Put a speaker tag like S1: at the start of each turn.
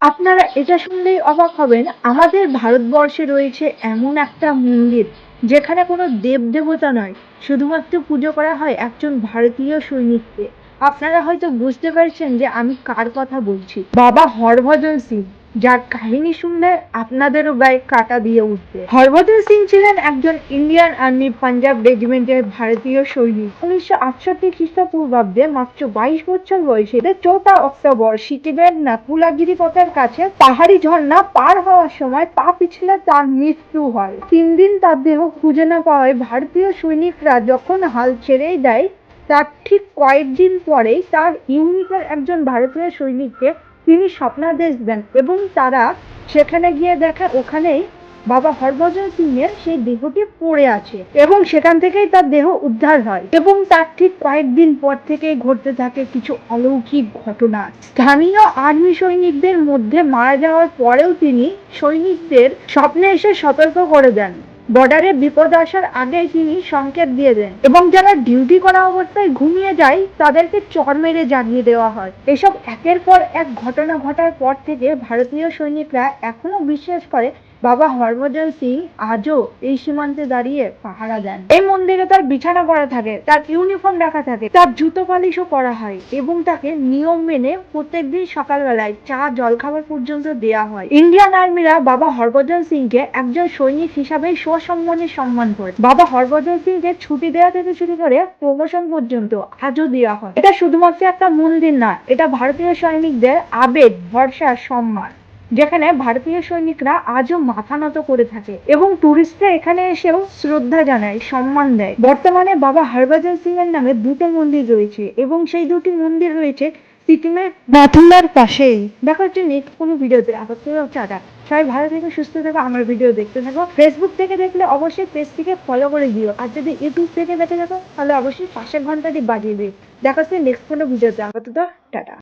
S1: আপনারা এটা শুনলেই অবাক হবেন, আমাদের ভারতবর্ষে রয়েছে এমন একটা মন্দির যেখানে কোনো দেব-দেবতা নয়, শুধুমাত্র পুজো করা হয় একজন ভারতীয় সৈনিককে। আপনারা হয়তো বুঝতে পারছেন যে আমি কার কথা বলছি। বাবা হরভজন সিং, যার কাহিনী শুনলে আপনাদেরও গায়ে কাঁটা দিয়ে উঠবে। হরভজন সিং ছিলেন একজন ইন্ডিয়ান আর্মি পাঞ্জাব রেজিমেন্টের ভারতীয় সৈনিক। 1968 খ্রিস্টপূর্বাব্দে মাত্র 22 বছর বয়সে 4 অক্টোবর সিকিমের নাথুলাগিরি পথের কাছে পাহাড়ি ঝর্ণা পার হওয়ার সময় পা পিছলে তার মৃত্যু হয়। 3 দিন তার দেহ খুঁজে না পাওয়ায় ভারতীয় সৈনিকরা যখন হাল ছেড়েই দেয়, তার ঠিক কয়েকদিন পরেই তার ইউনিটের একজন ভারতীয় সৈনিককে তিনি স্বপ্নাদেশ দেন এবং তারা সেখানে গিয়ে দেখে ওখানেই বাবা হরভজন সিং এর সেই দেহটি পড়ে আছে এবং সেখান থেকেই তার দেহ উদ্ধার হয় এবং তার ঠিক কয়েকদিন পর থেকেই ঘটতে থাকে কিছু অলৌকিক ঘটনা। স্থানীয় আর্মি সৈনিকদের মধ্যে মারা যাওয়ার পরেও তিনি সৈনিকদের স্বপ্নে এসে সতর্ক করে দেন। বর্ডারে বিপদ আসার আগেই তিনি সংকেত দিয়ে দেন এবং যারা ডিউটি করা অবস্থায় ঘুমিয়ে যায় তাদেরকে চড় মেরে জাগিয়ে দেওয়া হয়। এসব একের পর এক ঘটনা ঘটার পর থেকে ভারতীয় সৈনিকরা এখনো বিশ্বাস করে বাবা হরভজন সিং আজও এই সীমান্তে দাঁড়িয়ে পাহারা দেন। এই মন্দিরে তার বিছানা করা থাকে, তার ইউনিফর্ম রাখা থাকে, তার জুতো পালিশও করা হয় এবং তাকে নিয়ম মেনে প্রত্যেকদিন সকালবেলায় চা জলখাবার পর্যন্ত দেয়া হয়। ইন্ডিয়ান আর্মিরা বাবা হরভজন সিংকে একজন সৈনিক হিসাবে সসম্মানে সম্মান করে। বাবা হরভজন সিংকে ছুটি দেওয়া থেকে শুরু করে প্রমোশন পর্যন্ত আজও দেওয়া হয়। এটা শুধুমাত্র একটা মন্দির না, এটা ভারতীয় সৈনিকদের আবেগ, ভরসা, সম্মান, যেখানে ভারতীয় সৈনিকরা আজও মাথা নত করে থাকে এবং টুরিস্টরা এখানে এসেও শ্রদ্ধা জানায়, সম্মান দেয়। বর্তমানে বাবা হরভজন সিং এর নামে 2টি মন্দির রয়েছে এবং সেই 2টি মন্দির রয়েছে সিকিমের নাথুলার পাশেই। দেখা হচ্ছে নেক্সট কোনো ভিডিওতে। টাটা। সবাই ভালো থেকে সুস্থ থাকো, আমার ভিডিও দেখতে থাকো। ফেসবুক থেকে দেখলে অবশ্যই পেজটিকে ফলো করে দিও, আর যদি ইউটিউব থেকে দেখে থাকো তাহলে অবশ্যই পাশের ঘন্টাটি বাজিয়ে দিও। দেখা হচ্ছে নেক্সট কোনো ভিডিওতে। আপাতত টাটা।